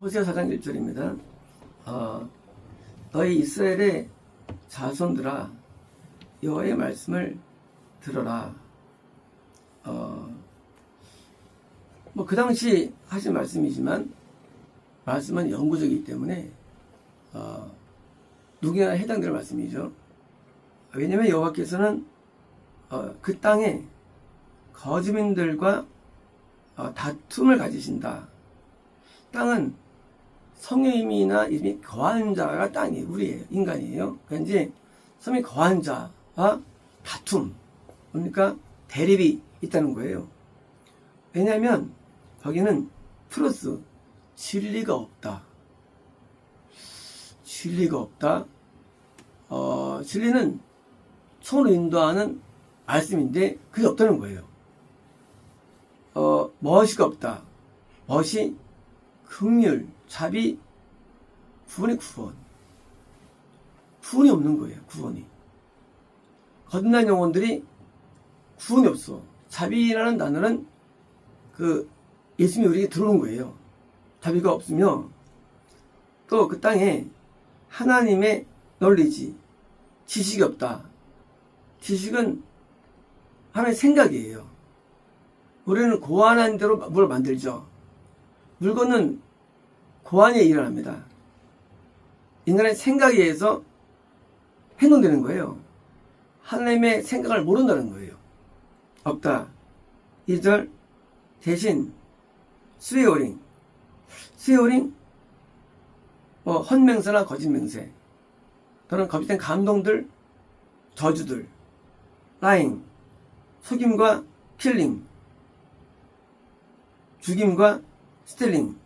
호세아 4장 1절입니다. 너희 이스라엘의 자손들아 여호와의 말씀을 들어라. 그 당시 하신 말씀이지만 말씀은 영구적이기 때문에 누구나 해당될 말씀이죠. 왜냐하면 여호와께서는 그 땅에 거주민들과 다툼을 가지신다. 땅은 성의 이름이 거한 자가 땅이에요. 우리예요. 인간이에요. 그러니까 이제 성이 거한 자와 다툼, 뭡니까? 대립이 있다는 거예요. 왜냐하면 거기는 프로스 진리가 없다. 진리가 없다. 진리는 총으로 인도하는 말씀인데 그게 없다는 거예요. 멋이가 없다. 멋이 긍휼, 자비, 구원이 구원. 구원이 없는 거예요. 구원이. 거듭난 영혼들이 구원이 없어. 자비라는 단어는 예수님이 우리에게 들어온 거예요. 자비가 없으며 또 그 땅에 하나님의 널리지, 지식이 없다. 지식은 하나님의 생각이에요. 우리는 고안한 대로 뭘 만들죠. 물건은 고안에 일어납니다. 인간의 생각에 의해서 행동되는 거예요. 하나님의 생각을 모른다는 거예요. 없다. 2절 대신 스웨어링. 스웨어링 헌맹세나 거짓맹세 또는 거짓된 감동들, 저주들, 라잉, 속임과 킬링, 죽임과 스텔링,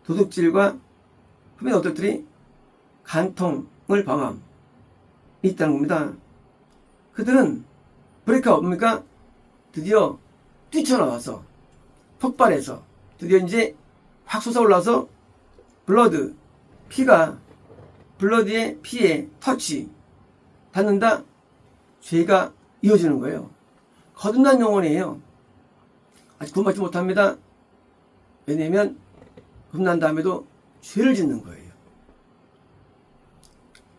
도둑질과 흡연 어떨들이 간통을 범함이 있다는 겁니다. 그들은 브레이크가 뭡니까? 드디어 뛰쳐나와서 폭발해서 드디어 이제 확 솟아올라서 블러드, 피가 블러드의 피에 터치 닿는다. 죄가 이어지는 거예요. 거듭난 영혼이에요. 아직 구원받지 못합니다. 왜냐하면 거듭난 다음에도 죄를 짓는 거예요.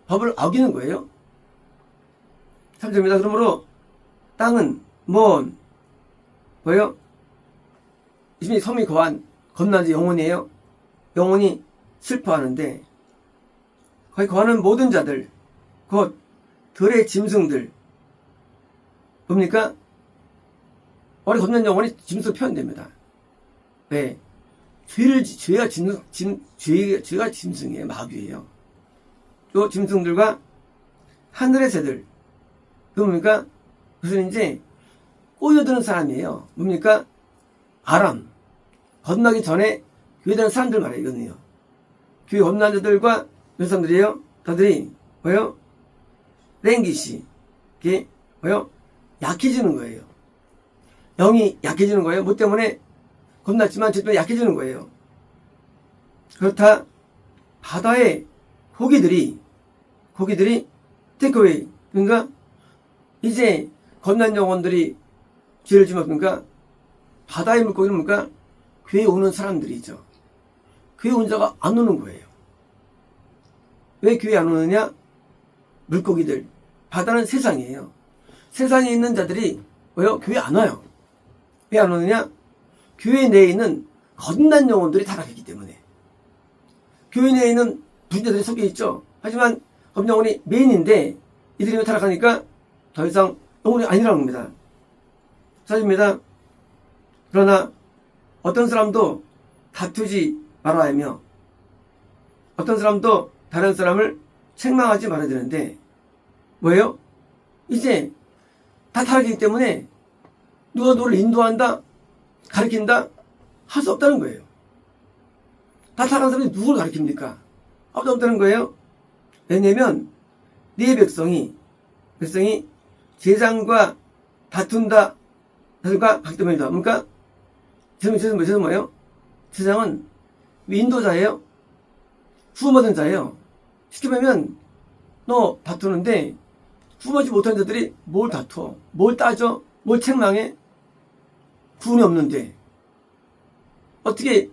법을 어기는 거예요. 3절입니다. 그러므로 땅은 뭐예요? 이미 섬이 거한 거듭난 자 영혼이에요. 영혼이 슬퍼하는데 거기 거하는 모든 자들 곧 들의 짐승들 뭡니까? 우리 거듭난 영혼이 짐승 표현됩니다. 왜? 죄가 짐승이에요. 마귀예요. 또 짐승들과 하늘의 새들 그 뭡니까? 그것은 이제 꼬여드는 사람이에요. 뭡니까? 아람 거듭나기 전에 교회되는 사람들 말이에요. 이거는요. 교회 거듭난 자들과 이런 사람들이에요. 다들이 뭐예요? 랭기시 이게 뭐예요? 약해지는 거예요. 영이 약해지는 거예요. 뭐 때문에? 겁났지만 제때 약해지는 거예요. 그렇다 바다의 고기들이 테이크웨이 그러니까 이제 거듭난 영혼들이 죄를 지면 그러니까 바다의 물고기는 뭡니까? 교회에 오는 사람들이죠. 교회 온 자가 안 오는 거예요. 왜 교회에 안 오느냐? 물고기들. 바다는 세상이에요. 세상에 있는 자들이 왜요? 교회 안 와요. 왜 안 오느냐? 교회 내에 있는 거듭난 영혼들이 타락했기 때문에. 교회 내에 있는 부자들이 섞여 있죠. 하지만 거듭난 영혼이 메인인데 이들이 타락하니까 더 이상 영혼이 아니라는 겁니다. 사실입니다. 그러나 어떤 사람도 다투지 말아야 하며 어떤 사람도 다른 사람을 책망하지 말아야 되는데 뭐예요? 이제 다 타락이기 때문에 누가 너를 인도한다? 가르친다? 할 수 없다는 거예요. 다 타락한 사람이 누굴 가르칩니까? 아무도 없다는 거예요. 왜냐면 네 백성이 제장과 다툰다. 다툼과 박대면이다. 그러니까 제사는 뭐예요? 제장은 인도자예요. 후원받은 자예요. 쉽게 말하면 너 다투는데 후원하지 못한 자들이 뭘 다투어? 뭘 따져? 뭘 책망해? 구원이 없는데 어떻게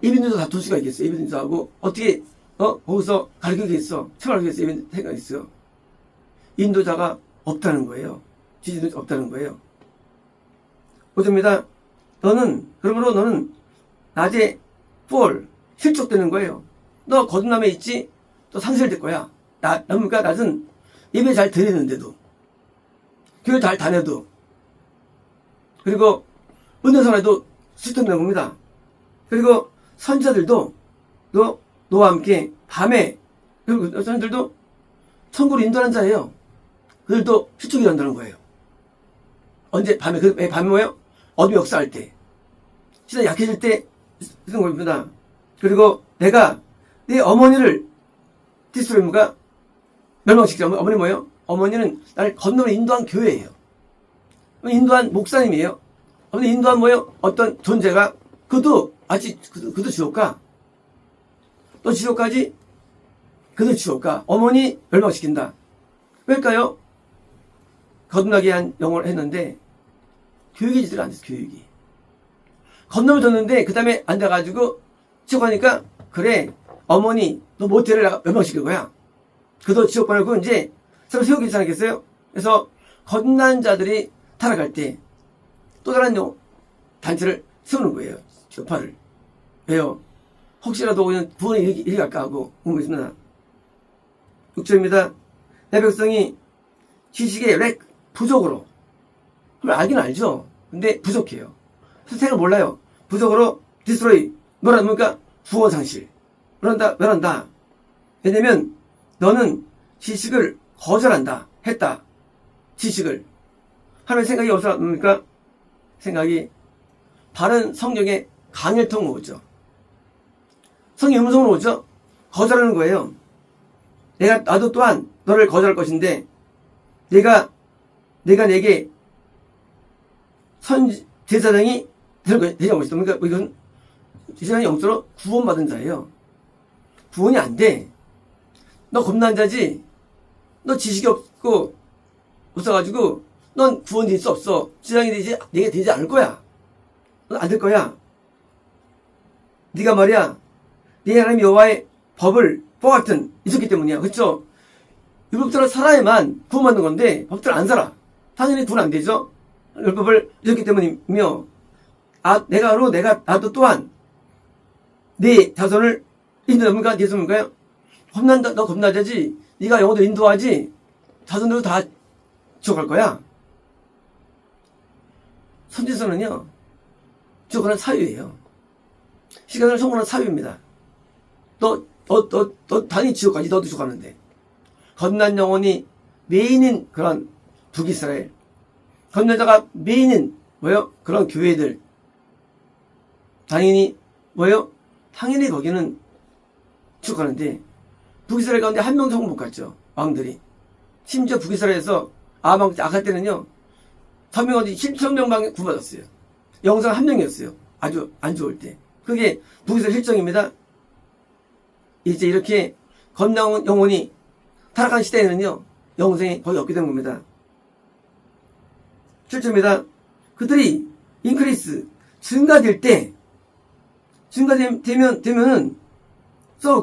이민도도 다툴 수가 있겠어. 이민도하고 어떻게 거기서 가르치겠어. 생활하겠어. 생각이 있어요. 인도자가 없다는 거예요. 지지도 없다는 거예요. 보십니다. 그러므로 너는 낮에 실족되는 거예요. 너 거듭남에 있지? 또 상실될 거야. 그러니까 낮은 예배 잘 드리는데도, 교회 잘 다녀도, 그리고 은혜선에도 수탁되는 겁니다. 그리고 선지자들도 너와 함께 밤에, 그리고 선지자들도 천국으로 인도하는 자예요. 그들도 실족이 된다는 거예요. 언제? 밤에. 밤에 뭐예요? 어둠이 역사할 때. 시대가 약해질 때 쓰는 겁니다. 그리고 내가 내 어머니를 디스트로이가 멸망시키죠. 어머니 뭐예요? 어머니는 나를 건너로 인도한 교회예요. 인도한 목사님이에요. 어머니 인도한 뭐예요? 어떤 존재가 그도 지옥 가. 또 지옥 가지? 그도 지옥 가. 어머니 멸망시킨다. 왜일까요? 거듭나게 한 영어를 했는데 교육이 제대로 안 됐어. 교육이. 건너을 줬는데 그 다음에 앉아가지고 지옥 가니까 그래 어머니 너 모텔을 내가 멸망시킬 거야. 그도 지옥 보내고 이제 서로 세우기 있지 않겠어요? 그래서 거듭난 자들이 타락할 때 또 다른 단체를 세우는 거예요. 교파를. 왜요? 혹시라도 그냥 구원이 이리 갈까 하고 있습니다. 6절입니다. 내 백성이 지식의 부족으로. 그럼 알긴 알죠. 근데 부족해요. 선택을 몰라요. 부족으로 디스트로이. 뭐랍니까? 구원 상실. 멸한다. 왜냐면 너는 지식을 거절한다. 했다. 지식을. 하나님의 생각이 어디서 납니까? 생각이 바른 성경의 강일통으로 오죠. 성경 음성으로 오죠. 거절하는 거예요. 나도 또한 너를 거절할 것인데 내가 내게 제사장이 되자고 있어. 그러니까 이건 제사장이 영적으로 구원받은 자예요. 구원이 안 돼. 너 겁난 자지. 너 지식이 없어가지고 넌 구원이 될 수 없어. 제사장이 내게 되지 않을 거야. 넌 안 될 거야. 네가 말이야. 네 하나님 여호와의 법을 같은 있었기 때문이야. 그렇죠? 율법대로 살아야만 구원받는 건데 법대로 안 살아. 당연히 구원 안 되죠. 율법을 잊었기 때문이며 나도 또한 네 자손을 인도합니까? 네 자손인가요? 너 겁나자지. 네가 영혼들 인도하지. 자손들도 다 지옥갈 거야. 선지서는요 지옥가는 사유예요. 시간을 성공하는 사유입니다. 너 당연히 지옥 가지. 너도 지옥 가는데. 거듭난 영혼이 메인인 그런 북이스라엘. 거듭난 자가 메인인 뭐요? 그런 교회들. 당연히 뭐요? 당연히 거기는 지옥 가는데 북이스라엘 가운데 한 명도 못 갔죠. 왕들이. 심지어 북이스라엘에서 아할 때는요. 3명 7,000명방에 구원받았어요. 영상 한 명이었어요. 아주 안 좋을 때. 그게 북이스라엘 실정입니다. 이제 이렇게 거듭난 영혼이 타락한 시대에는요. 영생이 거의 없게 된 겁니다. 7절입니다. 그들이 인크리스 증가될 때 되면은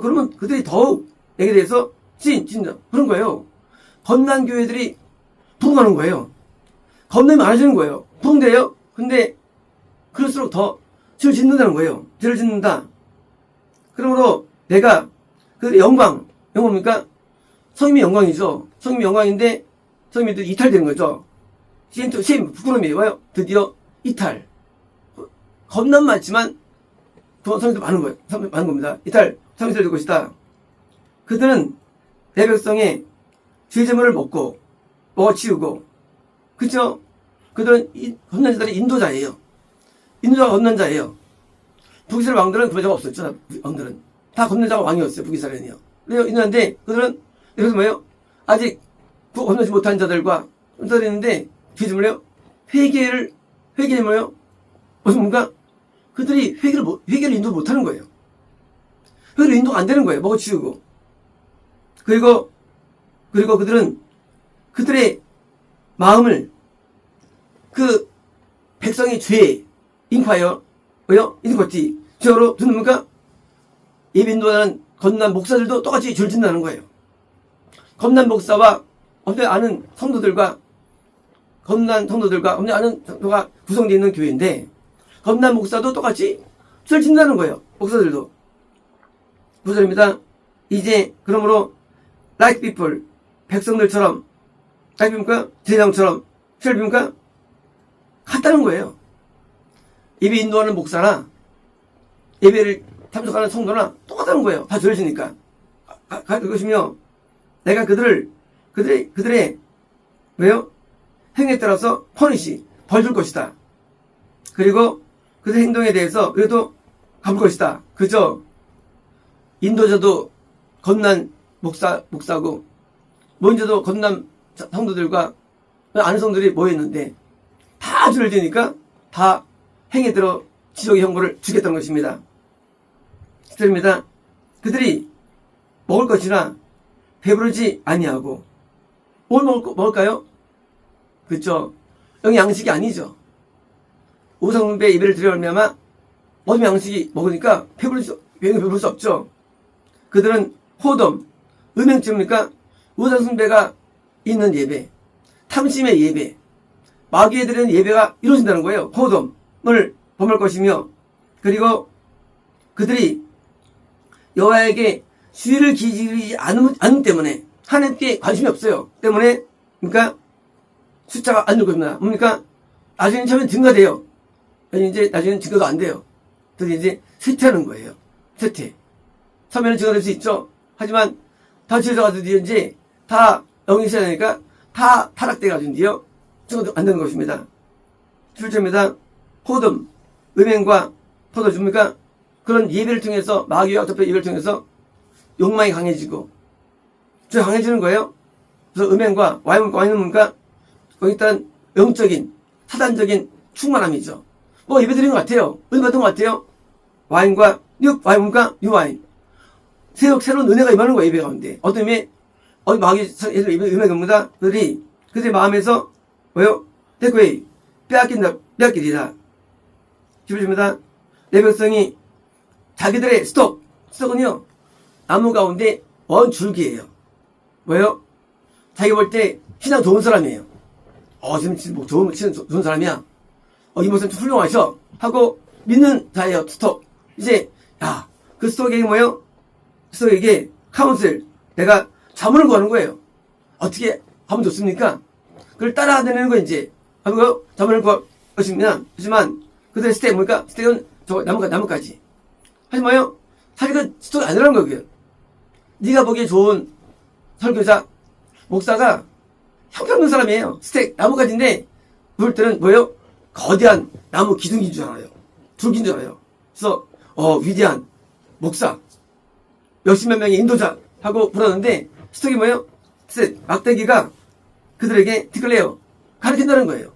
그러면 그들이 더욱 내게 대해서 진짜 그런 거예요. 거듭난 교회들이 부흥하는 거예요. 겁남이 많아지는 거예요. 부흥돼요. 근데 그럴수록 더 죄를 짓는다는 거예요. 죄를 짓는다. 그러므로 내가 그 영광 뭡니까? 성님이 영광이죠. 성님이 영광인데 성님이 이탈되는 거죠. 시엠 부끄러움이에요. 드디어 이탈. 겁남 많지만 성님도 많은 거예요. 많은 겁니다. 이탈 성님이 될 것이다. 그들은 내 백성의 죄제물을 먹어치우고 그쵸? 그들은 겁난 자들의 인도자예요. 인도자가 겁난 자예요. 북이스라엘 왕들은 그런 자가 없었죠. 왕들은 다 겁난 자가 왕이었어요. 북이스라엘은요. 있는데 그들은 여기서 뭐예요? 아직 겁나지 못한 자들과 자들이 있는데 죄제물이요. 회개를 뭐예요? 무슨 뭔가 그들이 회개를 인도 못하는 거예요. 회개를 인도가 안 되는 거예요. 먹어치우고 그리고 그들은 그들의 마음을 그 백성의 죄에 인콰이어 왜요? 인코티 죄로 두는가 예배 인도하는 건난 목사들도 똑같이 죄를 짓는다는 거예요. 건난 목사와 엄청 아는 성도들과 엄청 아는 성도가 구성되어 있는 교회인데, 건난 목사도 똑같이 죄를 짓는다는 거예요. 목사들도. 9절입니다. 이제 그러므로 like people, 백성들처럼, like people, 제사장처럼 죄를 비웁니까? 같다는 거예요. 예배 인도하는 목사나 예배를 참석하는 성도나 똑같다는 거예요. 다 죄를 지니까. 그것이며 내가 그들의 왜요? 행위에 따라서 퍼니시, 벌 줄 것이다. 그리고 그들의 행동에 대해서 그래도 갚을 것이다. 그죠? 인도자도 건난 목사고, 먼저도 건난 성도들과 아는 성도들이 모였는데, 다 죄를 지니까 다 행위에 따라 지옥의 형벌을 주겠다는 것입니다. 10절입니다. 그들이 먹을 것이나 배부르지 아니하고, 뭘 먹을까요? 그렇죠. 여기 양식이 아니죠. 우상숭배 예배를 드려면 아마 어둠 양식이 먹으니까 배부를 수 없죠. 그들은 호덤, 음행죄입니까? 우상숭배가 있는 예배, 탐심의 예배, 마귀에 드리는 예배가 이루어진다는 거예요. 호덤을 범할 것이며, 그리고 그들이 여호와에게 수위를 기리지 않는 때문에, 하나님께 관심이 없어요. 때문에, 그러니까 숫자가 안 늘 겁니다. 뭡니까? 나중에 처음에 증가돼요. 이제 나중에는 증가도 안 돼요. 그래서 이제 쇠퇴하는 거예요. 쇠퇴. 처음에는 증가될 수 있죠. 하지만 다 지어져가지고 이제 다 영이 시작하니까 다 타락돼가지고 이제요. 증가도 안 되는 것입니다. 7절입니다. 호덤, 음행과 포도 줍니까? 그런 예배를 통해서, 마귀와 어떻게 예배를 통해서 욕망이 강해지고, 저 강해지는 거예요. 그래서 음행과 와인은 뭡니까? 거기 일단 영적인, 사단적인 충만함이죠. 뭐 예배 드리는 것 같아요. 은혜 받은 것 같아요. 와인과, 와인과 뉴와인. 새로운 은혜가 임하는 거예요, 예배 가운데. 어떤 의미, 마귀, 은혜가 옵니다. 그들의 마음에서, 뭐요? 대꾸에 빼앗기리라. 기쁘십니다. 내 백성이 자기들의 스톡은요, 나무 가운데 원 줄기예요. 뭐예요? 자기 볼 때 신앙 좋은 사람이에요. 지금 뭐 좋은 사람이야. 이 목사님 좀 훌륭하셔. 하고 믿는 자예요, 스톡. 이제, 그 스톡에게 뭐예요? 스톡에게 카운슬, 내가 자문을 구하는 거예요. 어떻게 하면 좋습니까? 그걸 따라다니는 거 이제. 하고 자문을 구할 것입니다. 하지만 그들의 스텝 뭡니까? 스텝은 저 나무까지. 하지만 뭐예요? 사실 그 스톡이 아니라는 거고요. 네가 보기에 좋은 설교자, 목사가 형편없는 사람이에요. 스택, 나무가지인데, 볼 때는 뭐예요? 거대한 나무 기둥인 줄 알아요. 줄기인 줄 알아요. 그래서, 위대한 목사, 몇십몇 명의 인도자 하고 부르는데, 스택이 뭐예요? 스택, 막대기가 그들에게 디클레어, 가르친다는 거예요.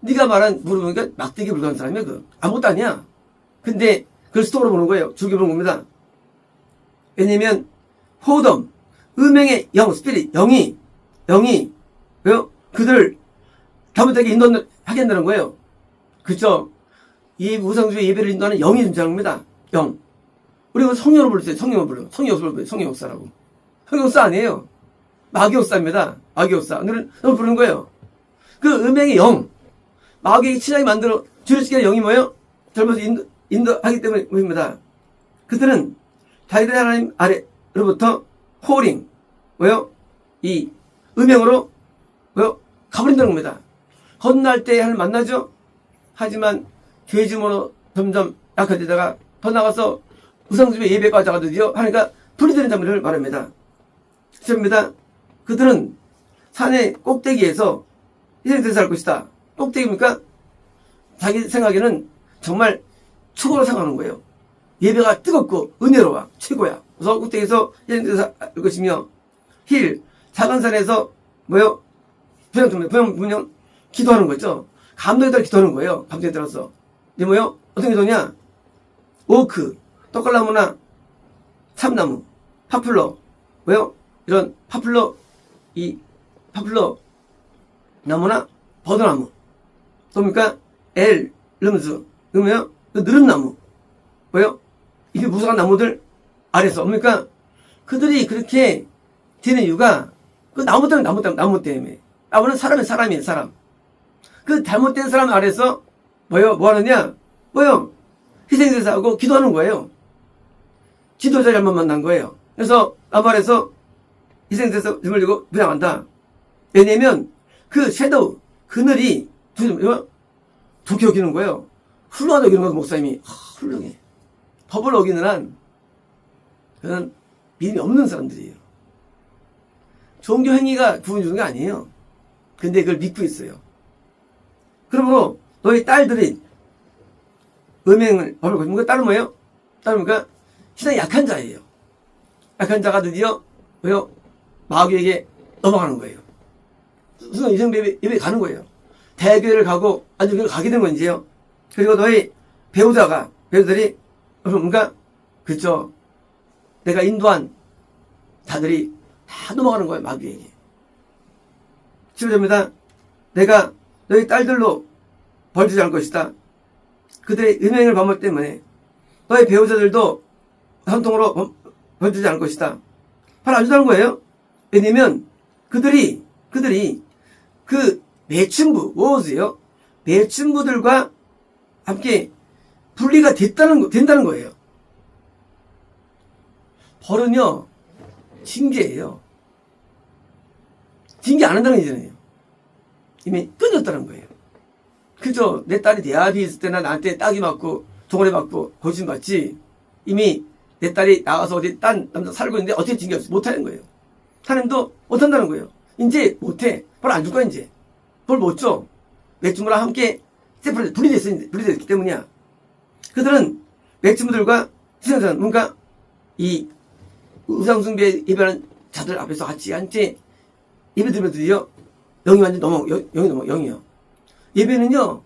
네가 말한 물으니까 막대기 불가한 사람이야, 아무것도 아니야. 근데, 그걸 스톡으로 보는 거예요. 줄기 보는 겁니다. 왜냐면, 호덤, 음행의 영, 스피릿, 영이, 왜요? 그들을 잘못하게 인도하게 한다는 거예요. 그쵸? 이 우상주의 예배를 인도하는 영이 존재하는 겁니다. 영. 우리가 성령으로 불렀어요. 성령으로 불러요. 성령 역사라고. 성령 역사 아니에요. 마귀 역사입니다. 마귀 역사. 오늘은 부르는 거예요. 그 음행의 영, 마귀의 친하게 만들어, 죄를 지키는 영이 뭐예요? 젊어서 인도하기 때문입니다. 그들은 자기들의 하나님 아래로부터 호링, 뭐요? 이 음행으로, 뭐요? 가버린다는 겁니다. 건날 때 하나님 만나죠? 하지만 죄짐으로 점점 약화되다가 더 나가서 우상숭배 예배까지 가거든요. 하니까 분리되는 장면을 말합니다. 시작입니다. 그들은 산의 꼭대기에서 희생돼서 살 것이다. 꼭대기입니까? 자기 생각에는 정말 최고로 생각하는 거예요. 예배가 뜨겁고 은혜로워. 최고야. 그래서 꼭대기에서 희생돼서 살 것이며, 작은 산에서 뭐요? 분명 기도하는 거죠. 감동에 따라 기도하는 거예요. 감동에 따라서. 이제 뭐요? 어떤 기도냐? 오크, 떡갈나무나 참나무, 파플러, 뭐요? 이런 파플러 나무나 버드나무, 또뭡니까? 름즈, 그러면 느릅나무, 뭐요? 이 무성한 나무들 아래서. 그러니까 그들이 그렇게 되는 이유가 그 나무 때문에. 나무는 사람이에요, 사람. 그 잘못된 사람 아래서 뭐 하느냐? 희생제사하고 기도하는 거예요. 지도자 잘못 만난 거예요. 그래서 나무 아래서 희생제사 짐을 지고 분양한다. 왜냐면 그 섀도우, 그늘이 도끼 어기는 거예요. 훌륭하다 어기는 거 목사님이. 훌륭해. 법을 어기는 한 그런 믿음이 없는 사람들이에요. 종교 행위가 구원 주는 게 아니에요. 근데 그걸 믿고 있어요. 그러므로 너희 딸들이 음행을 법을 거짓말, 딸은 뭐예요? 딸은 뭐니까 신앙이 약한 자예요. 약한 자가 드디어 마귀에게 넘어가는 거예요. 순간 이성 예배 가는 거예요. 대교회를 가고 안주교회를 가게 된 건지요. 그리고 너희 배우들이 뭔가 그쵸, 내가 인도한 자들이 다 넘어가는 거예요, 마귀에게. 15절입니다. 내가 너희 딸들로 벌주지 않을 것이다. 그들의 음행을 범할 때문에 너희 배우자들도 한통으로 벌주지 않을 것이다. 바로 안 주다는 거예요. 왜냐면 그들이 그 매춘부, 워즈요, 매춘부들과 함께 분리가 된다는 거예요. 벌은요, 징계예요. 징계 안 한다는 얘기잖아요. 이미 끊었다는 거예요. 그죠? 내 딸이 대학에 있을 때나 나한테 따기 맞고 동아리 맞고 거짓 맞지, 이미 내 딸이 나가서 어디 딴 남자 살고 있는데 어떻게 징계 없이 못하는 거예요. 하나님도 못한다는 거예요. 이제 못해. 벌 안 줄 거야. 이제 벌 못 줘. 매춘부랑 함께 분리됐기 때문이야. 그들은 매춘부들과 신앙자는 뭔가 이 우상숭배에 예배하는 자들 앞에서 같이 예배 드리면 드디어 영이 완전 영이요. 예배는요,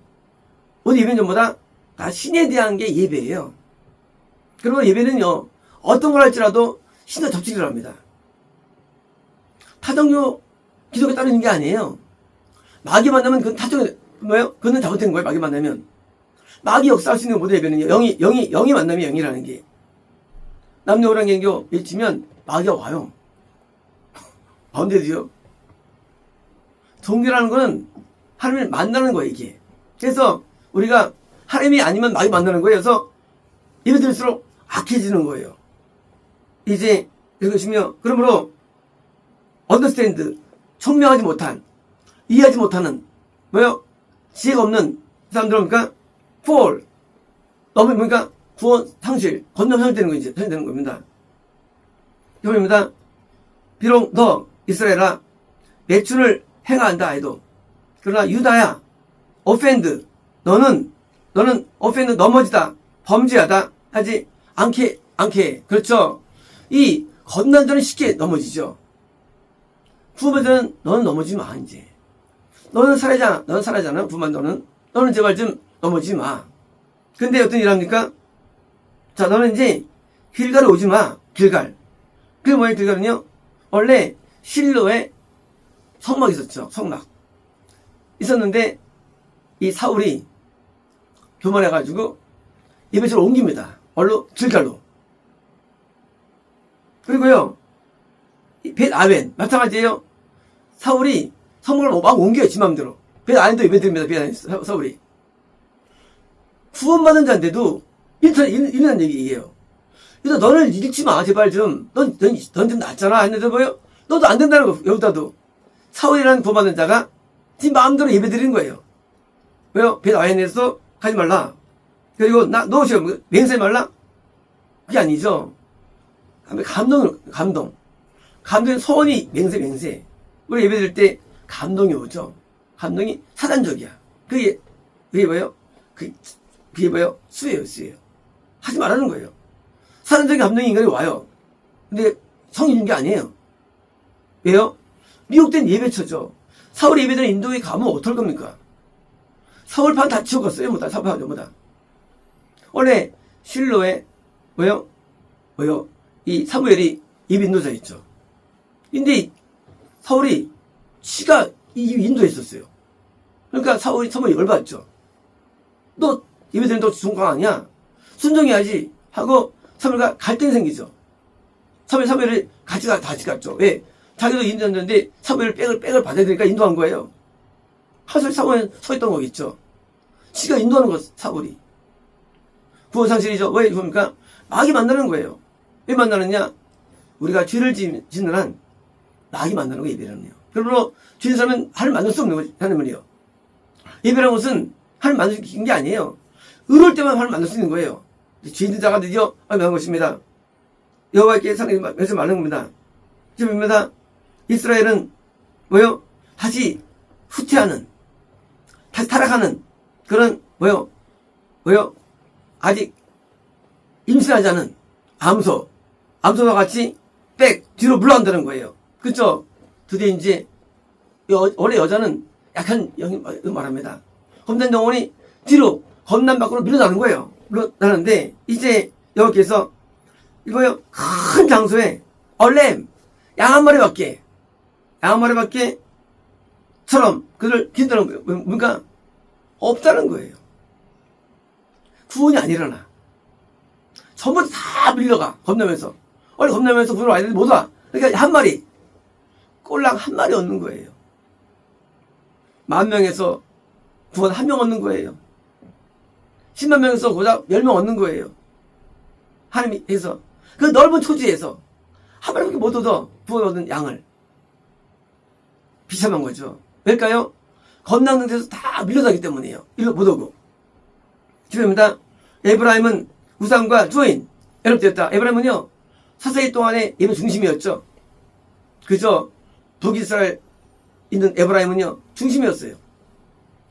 어디 예배는 전보다 다 신에 대한 게 예배예요. 그리고 예배는요, 어떤 걸 할지라도 신과 접촉을 합니다. 타종교 기독에 따르는 게 아니에요. 마귀 만나면 그건 타종이 그건 잘못된 거예요. 마귀 만나면. 마귀 역사할 수 있는 모든 예배는요, 영이 만나면 영이라는 게. 남녀호랑개교 외치면 마귀가 와요. 언제도요. 종교라는 거는 하나님을 만나는 거예요, 이게. 그래서 우리가 하나님이 아니면 마귀 만나는 거예요. 그래서 예배 드릴수록 악해지는 거예요. 이제 읽으시며, 그러므로 understand, 총명하지 못한, 이해하지 못하는 지혜가 없는 사람들은 fall, 너무 구원 상실, 건너 상실되는 거 이제 되는 겁니다. 이겁니다. 비록 너 이스라엘아 매춘을 행한다 해도, 그러나 유다야 offend, 너는 offend, 넘어지다, 범죄하다 하지 않게. 그렇죠. 이 건넌 자는 쉽게 넘어지죠. 구원받은 너는 넘어지지 마. 이제 너는 살아잖아. 구원받은 너는 제발 좀 넘어지지 마. 근데 어떤 일 합니까? 자, 너는 이제 길갈에 오지 마. 길갈. 그게 뭐예요? 길갈은요, 원래 실로에 성막이 있었죠. 성막 있었는데 이 사울이 교만해가지고 예배소를 옮깁니다. 길갈로. 그리고요, 벳아웬 마찬가지예요. 사울이 성막을 막 옮겨요. 지 맘대로. 벳아웬도 예배드립니다. 벳아웬 사울이. 구원받은 자인데도 일어난 얘기예요. 그래서 너를 잃지 마. 제발 좀. 넌 좀 낫잖아. 했는데 너도 안 된다는 거. 여기다도. 사울이라는 구원받은 자가 지 마음대로 예배드리는 거예요. 왜요? 벳아웬에서 가지 말라. 그리고 너 지금 맹세 말라? 그게 아니죠. 감동의 소원이 맹세. 우리 예배드릴 때 감동이 오죠. 감동이 사단적이야. 그게 뭐예요? 그게 뭐예요? 수예요. 하지 말라는 거예요. 사단적인 감동이 인간이 와요. 근데 성이 있는 게 아니에요. 왜요? 미혹된 예배처죠. 사울 예배드리는 인도에 가면 어떨 겁니까? 사울판 다 치워갔어요. 사울판 전부 다. 원래 실로에 뭐요? 이 사무엘이 예배 인도자 있죠. 근데 사울이 지가 인도에 있었어요. 그러니까 사무엘이 열받죠. 너 예배 드린다고 순강 아니야? 순종해야지 하고 사무엘과 갈등이 생기죠. 사무엘이 같이 갔죠. 왜? 자기도 인도했는데 사무엘 백을 받아야 되니까 인도한 거예요. 하실 사무엘 서 있던 거겠죠. 지가 인도하는 거, 사울이. 구원상실이죠. 왜 그럽니까? 마귀 만나는 거예요. 왜 만나느냐? 우리가 죄를 짓는 한 마귀 만나는 거 예배라네요. 그러므로 죄인 사람은 하나님 만날 수 없는 거죠. 하나님은요. 예배라는 것은 하나님 만날 수 있는 게 아니에요. 의로울 때만 하나님 만날 수 있는 거예요. 죄인 자가 드디어 만난 것입니다. 여호와께 상당히 말하는 겁니다. 지금입니다. 이스라엘은 뭐요? 다시 후퇴하는, 다시 타락하는 그런 뭐요? 아직 임신하지 않은 암소와 같이 뒤로 물러간다는 거예요. 그쵸? 드디어 이제 원래 여자는 약한 영이 말합니다. 험난 영혼이 뒤로 겁난 밖으로 밀어나는 거예요. 밀어나는데 이제 여호와께서 이거요, 큰 장소에 얼렘 양 한 마리밖에 처럼 그들 기다는 뭔가 없다는 거예요. 구원이 안 일어나. 전부 다 밀려가. 겁나면서 부르러 와야 되는데 못 와. 그러니까 한 마리, 꼴랑 한 마리 얻는 거예요. 10,000명에서 구원 1명 얻는 거예요. 10만 명에서 고작 10명 얻는 거예요. 하나님이 해서 그 넓은 토지에서 한 마리밖에 못 얻어 구원 얻은 양을 비참한 거죠. 왜일까요? 겁난 상태에서 다 밀려나기 때문이에요. 이거 못 오고. 주입니다. 에브라임은 우상과 주인 연합되었다. 에브라임은요, 사사기 동안의 예배 중심이었죠. 그저 북이스라엘 있는 에브라임은요, 중심이었어요.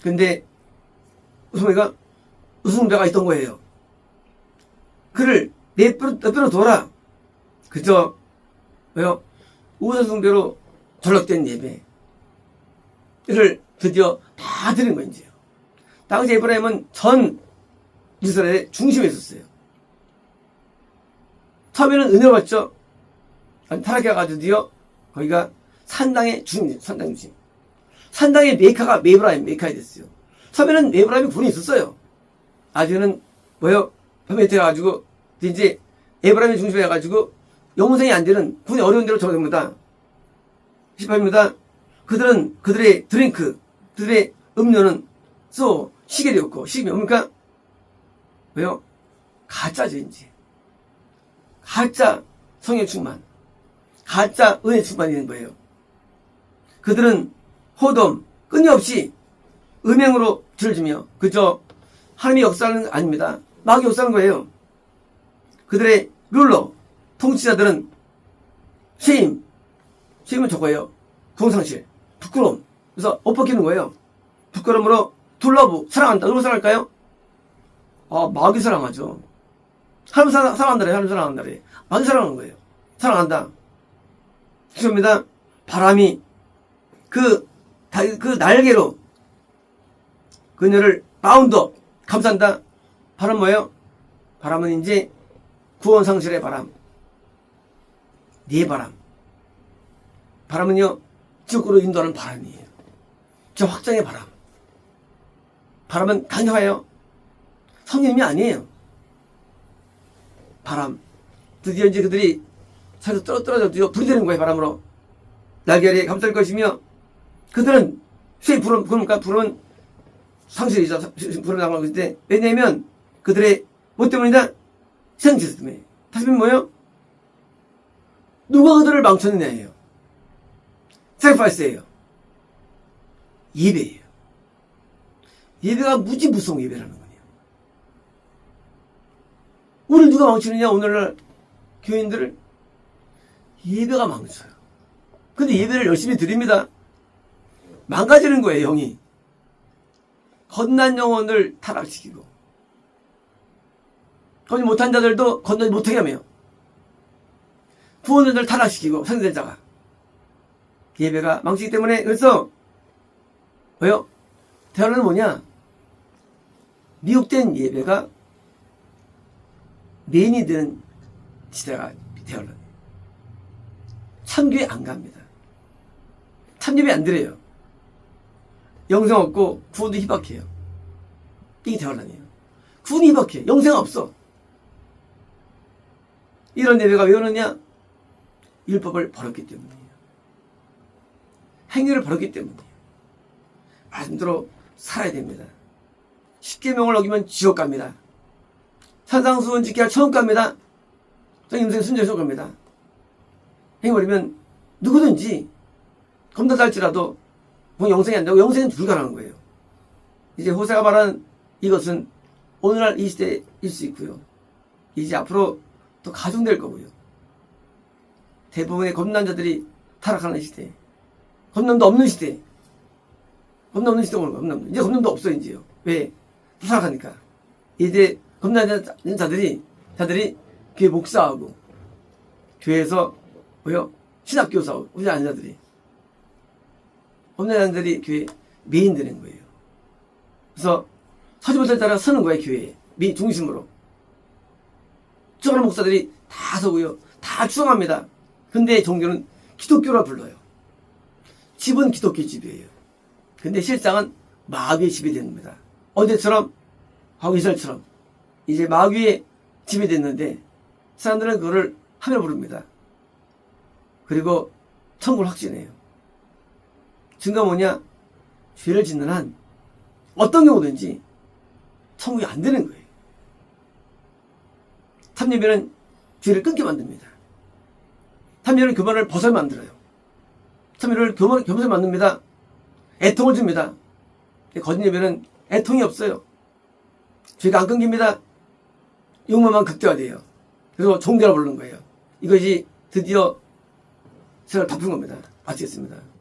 근데 우상배가 있던 거예요. 그를 내 뼈로 둬라. 그저 우상숭배로 전락된 예배를 드디어 다 드린 거예요. 당시 에브라임은 전 이스라엘의 중심에 있었어요. 처음에는 은혜를 받죠. 타락해가지고 드디어 거기가 산당의 중심. 산당의 메브라임이 됐어요. 처음에는 메브라임이 군이 있었어요. 아직은 혐의돼가지고 이제 에브라임의 중심에 해가지고 영생이 안 되는 군이 어려운 대로 적용됩니다. 18입니다. 그들은 그들의 드링크, 그들의 음료는 시계 되었고, 시계 뭡니까? 가짜죠, 이제. 가짜 성령 충만, 가짜 은혜 충만이 되는 거예요. 그들은 호덤, 끊임없이 음행으로 죄를 지며, 그저 하나님의 역사하는 거 아닙니다. 마귀 역사하는 거예요. 그들의 룰러, 통치자들은 쉐임은 저거예요. 구원상실, 부끄러움. 그래서 엎어키는 거예요. 부끄러움으로 둘러부, 사랑한다. 누구 사랑할까요? 마귀 사랑하죠. 하나님 사랑한다래. 마귀 사랑하는 거예요. 사랑한다. 죄송합니다. 바람이 그 날개로 그녀를 라운드업 감싼다. 바람 뭐예요? 바람은 이제 구원상실의 바람, 네 바람. 바람은요, 지옥으로 인도하는 바람이에요. 저 확장의 바람. 바람은 강력해요. 성령님이 아니에요. 바람. 드디어 이제 그들이 살에서 떨어져 드디어 불이 되는 거예요. 바람으로. 날개를 감쌀 것이며, 그들은 불은 상실이죠. 불을 나가는 것인데, 왜냐하면 그들의 뭐 때문이다? 생제수 때문에. 다시 보면 뭐예요? 누가 그들을 망쳤느냐예요. 사크리파이스예요. 예배예요. 예배가 무지무성 예배라는 거예요. 우리 누가 망치느냐? 오늘날 교인들을 예배가 망쳐요. 근데 예배를 열심히 드립니다. 망가지는 거예요, 영이. 건난 영혼을 타락시키고, 건지 못한 자들도 건너지 못하게 하며, 구원자들 타락시키고, 상대된 자가. 예배가 망치기 때문에, 그래서, 대화는 뭐냐? 미혹된 예배가 메인이 되는 시대가 되어라. 참교회 안 갑니다. 참예배 안 드려요. 영생 없고 구원도 희박해요. 이게 대화란이에요. 구원이 희박해. 영생 없어. 이런 예배가 왜 오느냐? 율법을 버렸기 때문이에요. 행위를 버렸기 때문이에요. 말씀대로 살아야 됩니다. 십계명을 어기면 지옥 갑니다. 산상수훈 지켜야 천국 갑니다. 인생 순전히 천국 갑니다. 행해버리면 누구든지 겁나 살지라도 영생이 안 되고 영생은 불가능한 거예요. 이제 호세가 말하는 이것은 오늘날 이 시대일 수 있고요. 이제 앞으로 또 가중될 거고요. 대부분의 겁난 자들이 타락하는 시대, 겁남도 없는 시대, 겁남 없는 시대가 오는 거예요. 겁남. 이제 겁남도 없어요. 이제요. 왜? 타락하니까. 이제 겁나는 자들이 교회 목사하고 교회에서 뭐요? 신학교사하고 우리 아는 자들이 겁나는 자들이 교회 메인 되는 거예요. 그래서 서지 못할 자라 서는 거예요. 교회에 중심으로. 쩌그런 목사들이 다 서고요. 다 추앙합니다. 근데 종교는 기독교라 불러요. 집은 기독교 집이에요. 근데 실상은 마귀의 집이 됩니다. 어제처럼 하고 이스라엘처럼 이제 마귀의 집이 됐는데 사람들은 그거를 하며 부릅니다. 그리고 천국을 확신해요. 증거 뭐냐? 죄를 짓는 한 어떤 경우든지 천국이 안 되는 거예요. 탐예배는 죄를 끊게 만듭니다. 탐예배는 교만을 벗어 만들어요. 탐예배를 겸손히 만듭니다. 애통을 줍니다. 거짓 예배는 애통이 없어요. 죄가 안 끊깁니다. 욕망만 극대화돼요. 그래서 종교라 부르는 거예요. 이것이 드디어 세상을 다 푼 겁니다. 마치겠습니다.